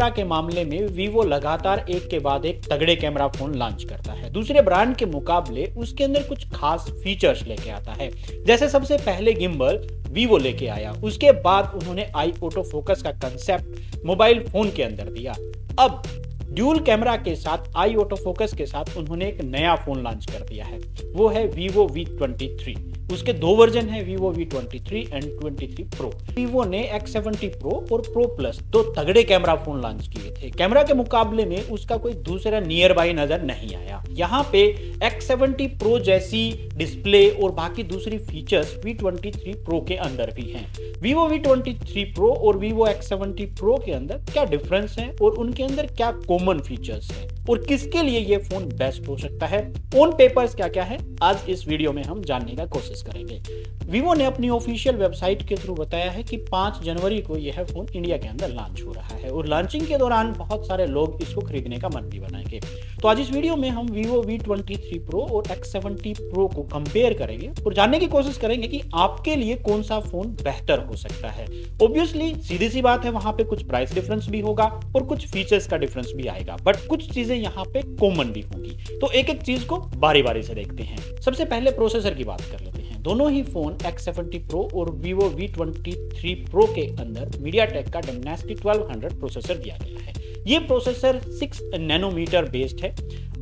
Camera के मामले में वीवो लगातार एक के बाद एक तगड़े कैमरा फोन लॉन्च करता है। दूसरे ब्रांड के मुकाबले उसके अंदर कुछ खास फीचर्स लेके आता है। जैसे सबसे पहले गिम्बल वीवो लेके आया, उसके बाद उन्होंने आई ऑटो फोकस का कंसेप्ट मोबाइल फोन के अंदर दिया। अब ड्यूल कैमरा के साथ आई ऑटो फोकस के साथ उन्होंने एक नया फोन लॉन्च कर दिया है, वो है वीवो V23। उसके दो वर्जन है, Vivo V23 and 23 pro. Vivo ने X70 प्रो और प्रो प्लस दो तगड़े कैमरा फोन लॉन्च किए थे। कैमरा के मुकाबले में उसका कोई दूसरा नियर बाय नजर नहीं आया। यहाँ पे X70 प्रो जैसी डिस्प्ले और बाकी दूसरी फीचर्स V23 प्रो के अंदर भी हैं। वीवो V23 प्रो और वीवो X70 प्रो के अंदर क्या डिफरेंस है और उनके अंदर क्या कॉमन फीचर्स हैं और किसके लिए ये फोन बेस्ट हो सकता है, ऑन पेपर्स क्या क्या है, आज इस वीडियो में हम जानने का कोशिश करेंगे। वीवो ने अपनी ऑफिशियल वेबसाइट के थ्रू बताया है कि 5 जनवरी को यह फोन इंडिया के अंदर लॉन्च हो रहा है और लॉन्चिंग के दौरान बहुत सारे लोग इसको खरीदने का मन भी बनाएंगे। तो आज इस वीडियो में हम वीवो V23 प्रो और X70 प्रो को कंपेयर करेंगे और जानने की कोशिश करेंगे कि आपके लिए कौन सा फोन बेहतर हो सकता है। ऑब्वियसली सीधी सी बात है, वहां पे कुछ प्राइस डिफरेंस भी होगा और कुछ फीचर्स का डिफरेंस भी आएगा, बट कुछ चीजें यहाँ पे कॉमन भी होंगी। तो एक एक चीज को बारी बारी से देखते हैं। सबसे पहले प्रोसेसर की बात कर लेते हैं। दोनों ही फोन X70 प्रो और वीवो V23 प्रो के अंदर मीडियाटेक का Dimensity 1200 प्रोसेसर दिया गया है। ये प्रोसेसर 6 नैनोमीटर बेस्ड है।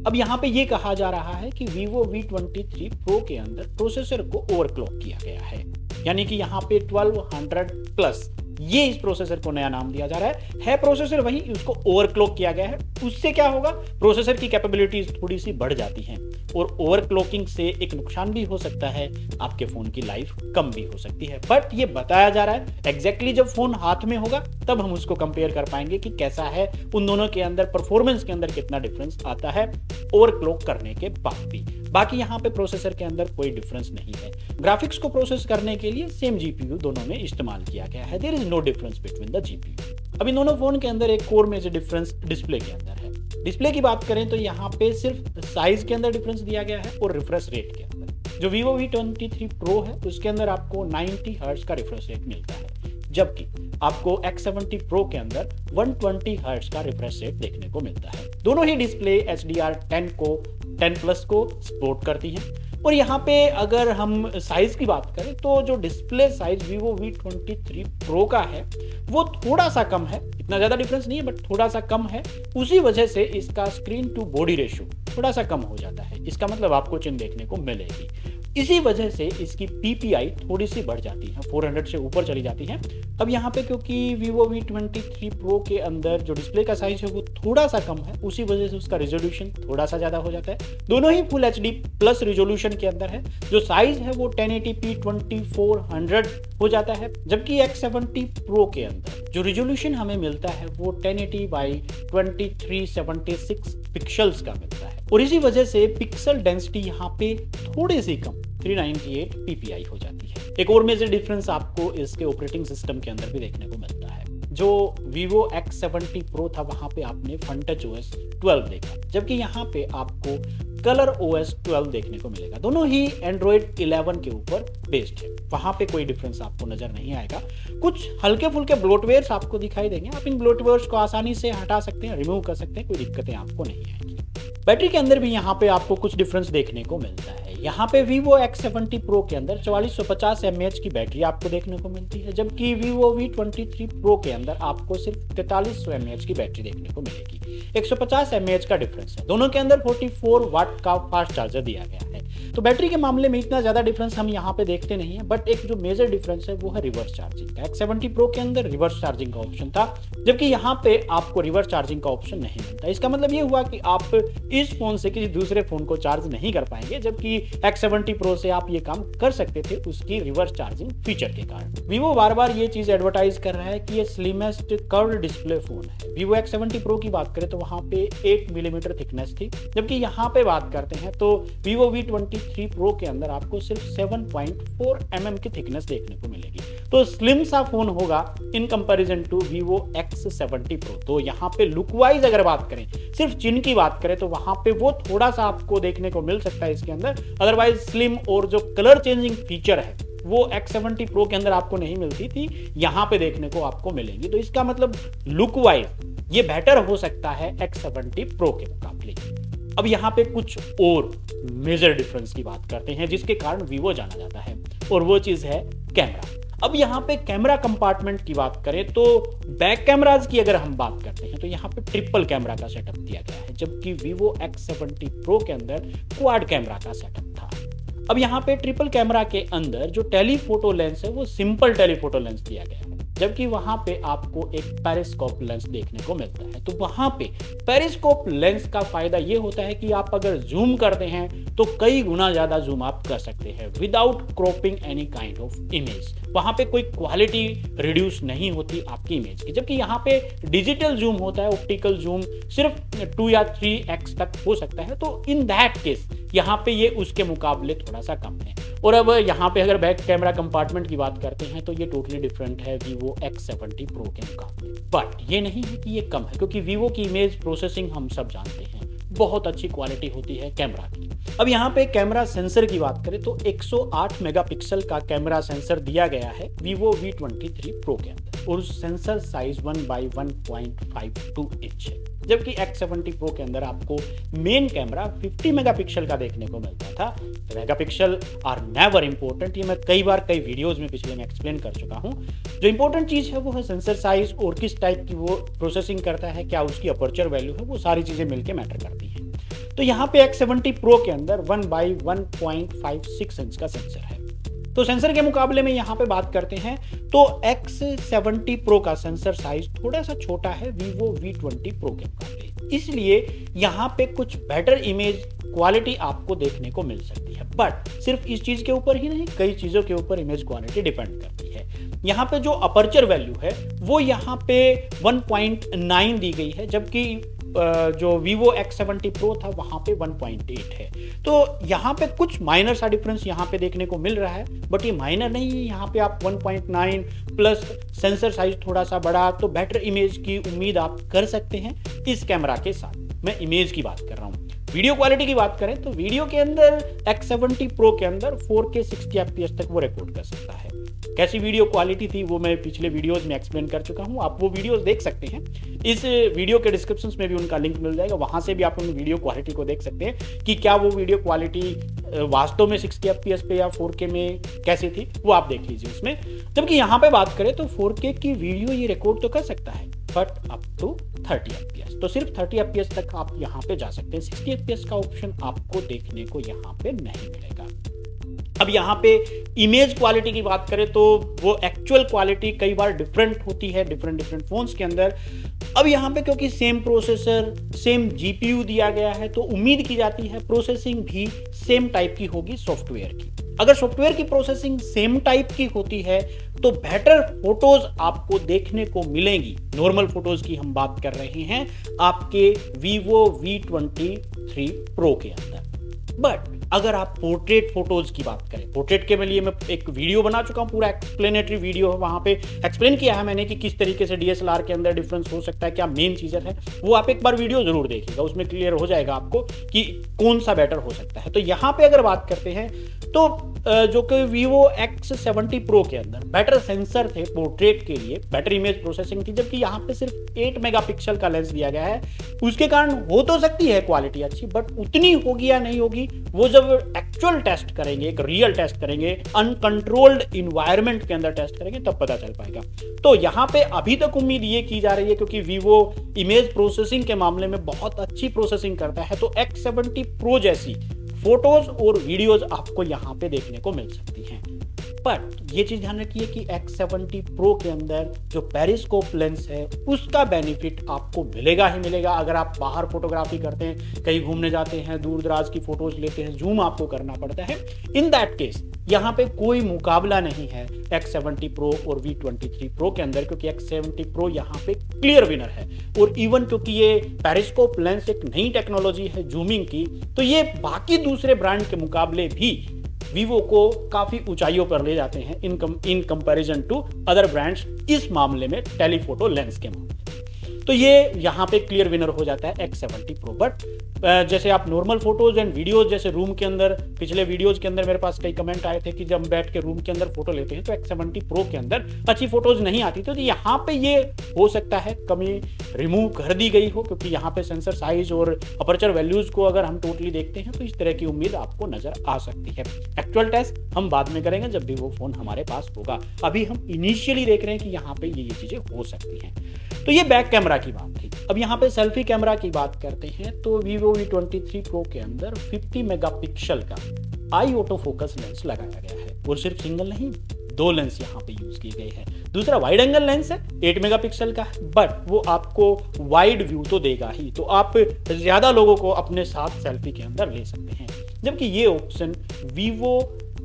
अब यहाँ पे ये कहा जा रहा है कि वीवो V23 प्रो के अंदर प्रोसेसर को ओवरक्लॉक किया गया है, यानी कि यहाँ पे 1200 प्लस ये इस प्रोसेसर को नया नाम दिया जा रहा है प्रोसेसर वही, उसको ओवरक्लॉक किया गया है। उससे क्या होगा, प्रोसेसर की कैपेबिलिटीज थोड़ी सी बढ़ जाती हैं और ओवरक्लॉकिंग से एक नुकसान भी हो सकता है, आपके फोन की लाइफ कम भी हो सकती है। बट ये बताया जा रहा है एग्जैक्टली जब फोन हाथ में होगा तब हम उसको कंपेयर कर पाएंगे कि कैसा है, उन दोनों के अंदर परफॉर्मेंस के अंदर कितना डिफरेंस आता है ओवरक्लॉक करने के बाद भी। बाकी यहाँ पे प्रोसेसर के अंदर कोई डिफरेंस नहीं है। ग्राफिक्स को प्रोसेस करने के लिए सेम जीपीयू दोनों में इस्तेमाल किया गया है। There is no difference between the GPU. अब इन दोनों फोन के अंदर एक कोर मेजर डिफरेंस डिस्प्ले के अंदर है। डिस्प्ले की बात करें तो यहाँ पे सिर्फ साइज के अंदर डिफरेंस दिया गया है और रिफ्रेश रेट के अंदर। जो वीवो V23 प्रो है उसके अंदर आपको 90 हर्ट्ज का रिफ्रेश रेट मिलता है, जबकि आपको X70 प्रो के अंदर 120 हर्ट्ज का रिफ्रेश रेट देखने को मिलता है। दोनों ही डिस्प्ले HDR10 प्लस को सपोर्ट करती हैं। और यहाँ पे अगर हम साइज की बात करें तो जो display size Vivo V23 pro का है वो थोड़ा सा कम है, इतना ज्यादा डिफरेंस नहीं है बट थोड़ा सा कम है। उसी वजह से इसका स्क्रीन टू बॉडी रेशियो थोड़ा सा कम हो जाता है। इसका मतलब आपको चिन देखने को मिलेगी। इसी वजह से इसकी PPI थोड़ी सी बढ़ जाती है, 400 से ऊपर चली जाती है। अब यहाँ पे क्योंकि वीवो V23 प्रो के अंदर जो डिस्प्ले का साइज है वो थोड़ा सा कम है, उसी वजह से उसका रिजोल्यूशन थोड़ा सा ज्यादा हो जाता है। दोनों ही फुल HD प्लस रिजोल्यूशन के अंदर है। जो साइज है वो 1080p 2400 हो जाता है, जबकि X70 प्रो के अंदर जो रिजोल्यूशन हमें मिलता है वो 1080 बाई 2376 पिक्सल्स का मिलता है और इसी वजह से पिक्सल डेंसिटी यहाँ पे थोड़ी सी कम 398 ppi हो जाती है। एक और मेजर डिफरेंस आपको इसके ऑपरेटिंग सिस्टम के अंदर भी देखने को मिलता है। जो वीवो X70 प्रो था वहां पे आपने FunTouch OS 12 देखा, जबकि यहाँ पे आपको कलर OS 12 देखने को मिलेगा। दोनों ही Android 11 के ऊपर बेस्ड है, वहां पे कोई डिफरेंस आपको नजर नहीं आएगा। कुछ हल्के फुल्के ब्लोटवेयर्स आपको दिखाई देंगे, आप इन ब्लोटवेयर्स को आसानी से हटा सकते हैं, रिमूव कर सकते हैं, कोई दिक्कतें आपको नहीं आएंगी। बैटरी के अंदर भी यहाँ पे आपको कुछ डिफरेंस देखने को मिलता है। यहाँ पे वीवो X70 प्रो के अंदर 4450 mAh की बैटरी आपको देखने को मिलती है, जबकि वीवो V23 प्रो के अंदर आपको सिर्फ 4300 mAh की बैटरी देखने को मिलेगी। 150 mAh का डिफरेंस है। दोनों के अंदर 44 वाट का फास्ट चार्जर दिया गया है। तो बैटरी के मामले में इतना ज्यादा डिफरेंस हम यहाँ पे देखते नहीं है, बट एक जो मेजर डिफरेंस है वो है रिवर्स चार्जिंग का। X70 प्रो के अंदर रिवर्स चार्जिंग का ऑप्शन था, जबकि यहाँ पे आपको रिवर्स चार्जिंग का ऑप्शन नहीं मिलता। इसका मतलब ये हुआ कि आप इस फोन से किसी दूसरे फोन को चार्ज नहीं कर पाएंगे, जबकि X70 प्रो से आप ये काम कर सकते थे उसकी रिवर्स चार्जिंग फीचर के कारण। वीवो बार बार ये चीज एडवर्टाइज कर रहा है कि ये स्लिमेस्ट कर्व्ड डिस्प्ले फोन है। वीवो X70 प्रो की बात करें तो वहां पे 8 मिलीमीटर थिकनेस थी, जबकि यहाँ पे बात करते हैं तो वीवो V23 प्रो के अंदर आपको सिर्फ 7.4 mm की थिकनेस देखने को मिलेगी। तो स्लिम सा फोन होगा in comparison to Vivo X70 pro. तो यहाँ पे लुक वाइज अगर बात करें, सिर्फ चिन की बात करें तो वहां पे वो थोड़ा सा आपको देखने को मिल सकता है इसके अंदर। अदरवाइज स्लिम और जो कलर चेंजिंग फीचर है वो X70 प्रो के अंदर आपको नहीं मिलती थी, यहाँ पे देखने को आपको मिलेंगी। तो इसका मतलब लुक वाइज ये बेटर हो सकता है X70 Pro के मुकाबले। अब यहाँ पे कुछ और मेजर डिफरेंस की बात करते हैं जिसके कारण वीवो जाना जाता है, और वो चीज है कैमरा। अब यहाँ पे कैमरा कंपार्टमेंट की बात करें तो बैक कैमराज की अगर हम बात करते हैं तो यहाँ पे ट्रिपल कैमरा का सेटअप दिया गया है, जबकि Vivo X70 Pro के अंदर क्वाड कैमरा का सेटअप था। अब यहाँ पे ट्रिपल कैमरा के अंदर जो टेलीफोटो लेंस है वो सिंपल टेलीफोटो लेंस दिया गया है, जबकि वहां पे आपको एक पेरिस्कोप लेंस देखने को मिलता है। तो वहां पे पेरिस्कोप लेंस का फायदा ये होता है कि आप अगर जूम करते हैं तो कई गुना ज्यादा जूम आप कर सकते हैं without cropping any kind of image. वहां पे कोई क्वालिटी रिड्यूस नहीं होती आपकी इमेज की, जबकि यहाँ पे डिजिटल जूम होता है, ऑप्टिकल जूम सिर्फ 2 या 3x तक हो सकता है। तो इन दैट केस यहाँ पे ये उसके मुकाबले थोड़ा सा कम है। और अब यहाँ पे अगर बैक कैमरा कंपार्टमेंट की बात करते हैं तो ये टोटली डिफरेंट है Vivo X70 Pro के मुकाबले। बट ये नहीं है कि ये कम है, क्योंकि Vivo की इमेज प्रोसेसिंग हम सब जानते हैं बहुत अच्छी क्वालिटी होती है कैमरा की। अब यहाँ पे कैमरा सेंसर की बात करें तो 108 मेगापिक्सल का कैमरा सेंसर दिया गया है Vivo V23 Pro के अंदर, और सेंसर साइज 1/1.52 इंच है, जबकि X70 Pro के अंदर आपको मेन कैमरा 50 मेगापिक्सल का देखने को मिलता था। मेगापिक्सल आर नेवर इंपॉर्टेंट, ये मैं कई बार कई वीडियोस में पिछले में एक्सप्लेन कर चुका हूं। जो इंपॉर्टेंट चीज है वो है सेंसर साइज और किस टाइप की वो प्रोसेसिंग करता है, क्या उसकी अपर्चर वैल्यू है, वो सारी चीजें मिलकर मैटर करती हैं। तो यहाँ पे X70 Pro के अंदर 1/1.56 इंच का सेंसर है। तो सेंसर के मुकाबले में यहाँ पे बात करते हैं तो X70 Pro का सेंसर साइज थोड़ा सा छोटा है Vivo V20 Pro के मुकाबले, इसलिए यहाँ पे कुछ बेटर इमेज क्वालिटी आपको देखने को मिल सकती है। बट सिर्फ इस चीज के ऊपर ही नहीं, कई चीजों के ऊपर इमेज क्वालिटी डिपेंड करती है। यहाँ पे जो अपर्चर वैल्यू है वो यहाँ पे 1.9 दी गई है, जबकि जो Vivo X70 Pro था वहां पे 1.8 है। तो यहाँ पे कुछ माइनर सा डिफरेंस यहाँ पे देखने को मिल रहा है, बट ये माइनर नहीं है। यहाँ पे आप 1.9 प्लस सेंसर साइज थोड़ा सा बड़ा, तो बेटर इमेज की उम्मीद आप कर सकते हैं इस कैमरा के साथ। मैं इमेज की बात कर रहा हूँ। वीडियो क्वालिटी की बात करें तो वीडियो के अंदर X70 Pro के अंदर 4K 60 FPS तक वो रिकॉर्ड कर सकता है। कैसी वीडियो क्वालिटी थी वो मैं पिछले वीडियोस में एक्सप्लेन कर चुका हूं, आप वो वीडियोस देख सकते हैं। इस वीडियो के डिस्क्रिप्शन में भी उनका लिंक मिल जाएगा, वहां से भी आप उन वीडियो क्वालिटी को देख सकते हैं कि क्या वो वीडियो क्वालिटी वास्तव में 60 FPS पे या 4K में कैसी थी, वो आप देख लीजिए उसमें। जबकि यहाँ पे बात करें तो 4K की वीडियो ये रिकॉर्ड तो कर सकता है, बट अप टू 30 FPS, तो सिर्फ 30 FPS तक आप यहाँ पे जा सकते हैं। 60 FPS का ऑप्शन आपको देखने को यहाँ पे नहीं मिलेगा। अब यहाँ पे इमेज क्वालिटी की बात करें तो वो एक्चुअल क्वालिटी कई बार डिफरेंट होती है डिफरेंट फोन्स के अंदर। अब यहाँ पे क्योंकि सेम प्रोसेसर सेम जीपीयू दिया गया है तो उम्मीद की जाती है प्रोसेसिंग भी सेम टाइप की होगी सॉफ्टवेयर की। अगर सॉफ्टवेयर की प्रोसेसिंग सेम टाइप की होती है तो बेटर फोटोज आपको देखने को मिलेंगी। नॉर्मल फोटोज की हम बात कर रहे हैं आपके Vivo V23 Pro के अंदर। बट अगर आप पोर्ट्रेट फोटोज की बात करें, पोर्ट्रेट के लिए मैं एक वीडियो बना चुका हूं, पूरा एक्सप्लेनेटरी वीडियो है, वहां पे एक्सप्लेन किया है मैंने कि किस तरीके से डीएसएलआर के अंदर डिफरेंस हो सकता है, क्या मेन चीजें है, वो आप एक बार वीडियो जरूर देखिएगा, उसमें क्लियर हो जाएगा आपको कि कौन सा बेटर हो सकता है। तो यहाँ पे अगर बात करते हैं तो जो कि Vivo X70 Pro के अंदर बेटर सेंसर थे पोर्ट्रेट के लिए, बेटर इमेज प्रोसेसिंग थी, जबकि यहाँ पे सिर्फ 8 मेगापिक्सल का लेंस दिया गया है। उसके कारण हो तो सकती है क्वालिटी अच्छी, बट उतनी होगी या नहीं होगी वो जब एक्चुअल टेस्ट करेंगे, एक रियल टेस्ट करेंगे, अनकंट्रोल्ड इन्वायरमेंट के अंदर टेस्ट करेंगे, तब पता चल पाएगा। तो यहाँ पे अभी तक उम्मीद ये की जा रही है क्योंकि Vivo इमेज प्रोसेसिंग के मामले में बहुत अच्छी प्रोसेसिंग करता है, तो X70 Pro जैसी फोटोज और वीडियोज आपको यहाँ पे देखने को मिल सकती हैं। बट ये चीज ध्यान रखिए कि X70 Pro के अंदर जो पेरिस्कोप लेंस है उसका बेनिफिट आपको मिलेगा ही मिलेगा। अगर आप बाहर फोटोग्राफी करते हैं, कहीं घूमने जाते हैं, दूर दराज की फोटोज लेते हैं, जूम आपको करना पड़ता है, इन दैट केस यहाँ पे कोई मुकाबला नहीं है X70 Pro और V23 Pro के अंदर, क्योंकि X70 Pro यहाँ पे क्लियर विनर है। और इवन क्योंकि ये पेरिस्कोप लेंस एक नई टेक्नोलॉजी है जूमिंग की, तो ये बाकी दूसरे ब्रांड के मुकाबले भी Vivo को काफी ऊंचाइयों पर ले जाते हैं in comparison to other brands इस मामले में टेलीफोटो लेंस के मामले। तो ये यहाँ पे क्लियर विनर हो जाता है X70 Pro। बट जैसे आप नॉर्मल फोटोज एंड वीडियोज, जैसे रूम के अंदर पिछले वीडियोज के अंदर मेरे पास कई कमेंट आए थे कि जब हम बैठ के रूम के अंदर फोटो लेते हैं तो X70 Pro के अंदर अच्छी फोटोज नहीं आती, तो यहाँ पे ये हो सकता है कमी रिमूव कर दी गई हो, क्योंकि यहाँ पे सेंसर साइज और अपर्चर वैल्यूज को अगर हम टोटली देखते हैं तो इस तरह की उम्मीद आपको नजर आ सकती है। एक्चुअल टेस्ट हम बाद में करेंगे जब भी वो फोन हमारे पास होगा, अभी हम इनिशियली देख रहे हैं कि यहाँ पे ये चीजें हो सकती हैं। तो ये बैक कैमरा की बात थी। अब यहाँ पे सेल्फी कैमरा की बात करते हैं तो Vivo V23 Pro के अंदर 50 मेगापिक्सल का आई ऑटो फोकस लेंस लगाया गया है, और सिर्फ सिंगल नहीं, 2 लेंस यहाँ पे यूज किए गए हैं। दूसरा वाइड एंगल लेंस है, 8 मेगापिक्सल का है, बट वो आपको वाइड व्यू तो देगा ही, तो आप ज्यादा लोगों को अपने साथ सेल्फी के अंदर ले सकते हैं, जबकि ये ऑप्शन Vivo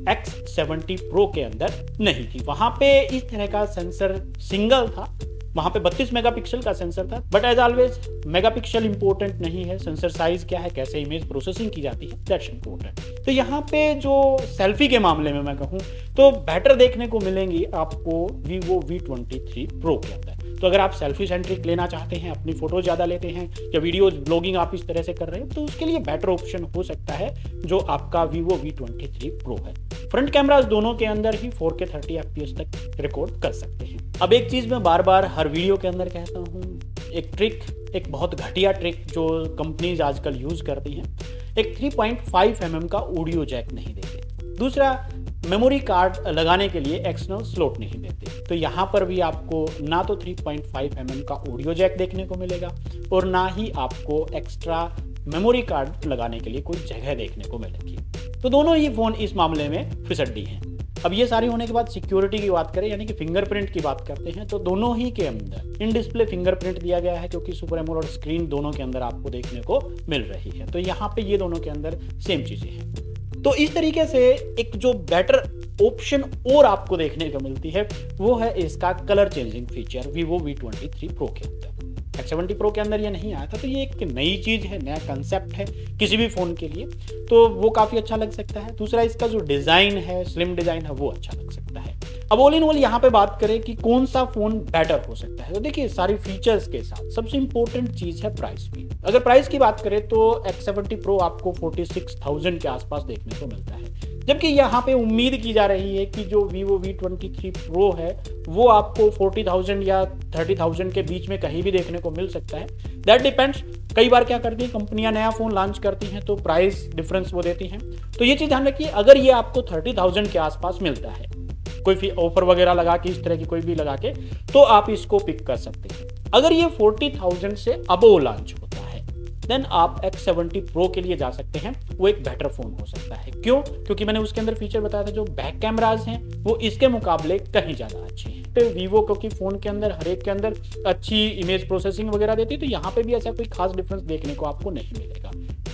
X70 Pro के अंदर नहीं थी। वहां पे इस तरह का सेंसर सिंगल था, वहां पे 32 मेगापिक्सल का सेंसर था, but as always megapixel important नहीं है, सेंसर साइज क्या है, कैसे इमेज प्रोसेसिंग की जाती है, दैट्स इंपॉर्टेंट। तो यहाँ पे जो सेल्फी के मामले में मैं कहूँ तो बेटर देखने को मिलेंगी आपको Vivo V23 Pro के अंदर। तो अगर आप सेल्फी सेंट्रिक लेना चाहते हैं, अपनी फोटो ज्यादा लेते हैं या वीडियोज ब्लॉगिंग आप इस तरह से कर रहे हैं, तो उसके लिए बेटर ऑप्शन हो सकता है जो आपका Vivo V23 Pro है। फ्रंट कैमरास दोनों के अंदर ही 4K 30 FPS तक रिकॉर्ड कर सकते हैं। अब एक चीज मैं बार बार हर वीडियो के अंदर कहता हूँ, एक ट्रिक, एक बहुत घटिया ट्रिक जो कंपनीज आजकल यूज करती हैं, एक 3.5 mm का ऑडियो जैक नहीं देते। दूसरा, मेमोरी कार्ड लगाने के लिए एक्सटर्नल स्लॉट नहीं देते। तो यहाँ पर भी आपको ना तो 3.5 mm का ऑडियो जैक देखने को मिलेगा और ना ही आपको एक्स्ट्रा मेमोरी कार्ड लगाने के लिए कोई जगह देखने को मिलेगी। तो दोनों ही फोन इस मामले में फिसड्डी हैं। अब ये सारी होने के बाद सिक्योरिटी की बात करें, यानी कि फिंगरप्रिंट की बात करते हैं, तो दोनों ही के अंदर इन डिस्प्ले फिंगरप्रिंट दिया गया है, क्योंकि सुपर एमोलेड स्क्रीन दोनों के अंदर आपको देखने को मिल रही है। तो यहाँ पे ये दोनों के अंदर सेम चीजें हैं। तो इस तरीके से एक जो बेटर ऑप्शन और आपको देखने को मिलती है वो है इसका colour changing feature Vivo V23 Pro के अंदर। X70 Pro के अंदर ये नहीं आया था, तो ये एक नई चीज है, नया कंसेप्ट है किसी भी फोन के लिए, तो वो काफी अच्छा लग सकता है। दूसरा, इसका जो डिजाइन है, स्लिम डिजाइन है, वो अच्छा लग सकता है। अब ऑल इन ऑल यहाँ पे बात करें कि कौन सा फोन बेटर हो सकता है, तो देखिए सारी फीचर्स के साथ सबसे इंपॉर्टेंट चीज है प्राइस भी। अगर प्राइस की बात करें तो X70 Pro आपको 46,000 के आसपास देखने को मिलता है, जबकि यहाँ पे उम्मीद की जा रही है कि जो Vivo V23 Pro है वो आपको 40,000 या 30,000 के बीच में कहीं भी देखने को मिल सकता है। That depends. कई बार क्या करती है कंपनियां, नया फोन लॉन्च करती हैं तो प्राइस डिफरेंस वो देती हैं, तो ये चीज ध्यान रखिए। अगर ये आपको 30,000 के आसपास मिलता है, कोई ऑफर वगैरह लगा के, इस तरह की कोई भी लगा के, तो आप इसको पिक कर सकते हैं। अगर ये 40,000 से अबव लॉन्च होता है देन आप X70 Pro के लिए जा सकते हैं, वो एक बेटर फोन हो सकता है। क्यों? क्योंकि मैंने उसके अंदर फीचर बताया था, जो बैक कैमराज हैं वो इसके मुकाबले कहीं ज्यादा अच्छे हैं। तो Vivo क्योंकि फोन के अंदर हर एक के अंदर अच्छी इमेज प्रोसेसिंग वगैरह देती है, तो यहाँ पे भी ऐसा कोई खास डिफरेंस देखने को आपको नहीं मिलेगा।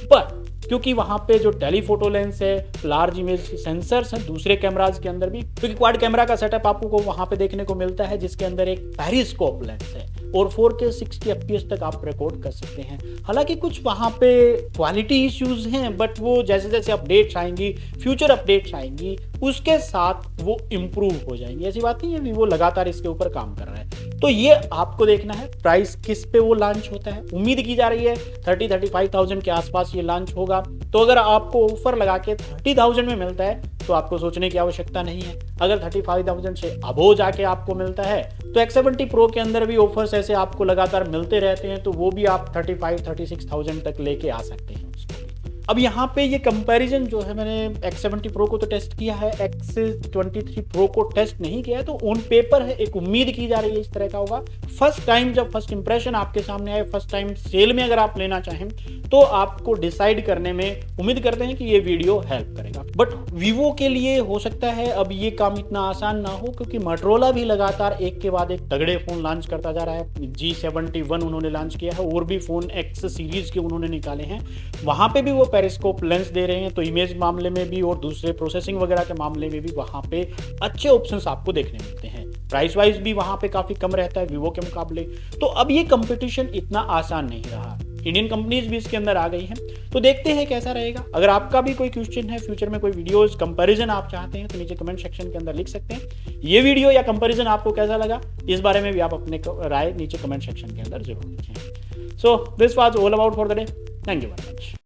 पर क्योंकि वहां पे जो टेलीफोटो लेंस है, लार्ज इमेज सेंसर्स हैं दूसरे कैमराज के अंदर भी, क्योंकि क्वाड कैमरा का सेटअप आपको वहां पे देखने को मिलता है, जिसके अंदर एक पेरिस्कोप लेंस है और 4K 60 FPS तक आप रिकॉर्ड कर सकते हैं। हालांकि कुछ वहां पे क्वालिटी इश्यूज हैं, बट वो जैसे जैसे अपडेट्स आएंगी, फ्यूचर अपडेट्स आएंगी, उसके साथ वो इम्प्रूव हो जाएंगे। ऐसी बात नहीं है, Vivo लगातार इसके ऊपर काम कर रहा है। तो ये आपको देखना है प्राइस किस पे वो लॉन्च होता है। उम्मीद की जा रही है 30-35,000 के आसपास ये लॉन्च होगा। तो अगर आपको ऑफर लगा के 30,000 में मिलता है तो आपको सोचने की आवश्यकता नहीं है। अगर 35,000 से अबव जाके आपको मिलता है तो X70 Pro के अंदर भी ऑफर्स ऐसे आपको लगातार मिलते रहते हैं, तो वो भी आप 35-36,000 तक लेके आ सकते हैं उसको भी। अब यहाँ पे ये कंपैरिजन जो है, मैंने X70 Pro को तो टेस्ट किया है, X23 Pro को टेस्ट नहीं किया है, तो ऑन पेपर है, एक उम्मीद की जा रही है इस तरह का होगा। फर्स्ट टाइम जब फर्स्ट इंप्रेशन आपके सामने आए, फर्स्ट टाइम सेल में अगर आप लेना चाहें तो आपको डिसाइड करने में उम्मीद करते हैं कि ये वीडियो हेल्प करेगा। बट Vivo के लिए हो सकता है अब ये काम इतना आसान ना हो, क्योंकि Motorola भी लगातार एक के बाद एक तगड़े फोन लॉन्च करता जा रहा है। G71 उन्होंने लॉन्च किया है, और भी फोन X सीरीज के उन्होंने निकाले हैं, वहां पे भी वो पेरिस्कोप लेंस दे रहे हैं। तो इमेज मामले में भी और दूसरे प्रोसेसिंग वगैरह के मामले में भी वहां पे अच्छे ऑप्शंस आपको देखने मिलते हैं। प्राइस वाइज भी वहां पे काफी कम रहता है Vivo के मुकाबले। तो अब ये कंपटीशन इतना आसान नहीं रहा, इंडियन कंपनीज भी इसके अंदर आ गई हैं। तो देखते हैं कैसा रहेगा। अगर आपका भी कोई क्वेश्चन है, फ्यूचर में कोई वीडियोस कंपैरिजन आप चाहते हैं, तो नीचे कमेंट सेक्शन के अंदर लिख सकते हैं। ये वीडियो या कंपैरिजन आपको कैसा लगा, इस बारे में भी आप अपने राय नीचे कमेंट सेक्शन के अंदर जरूर लिखें। So this was all about for the day. Thank you very much.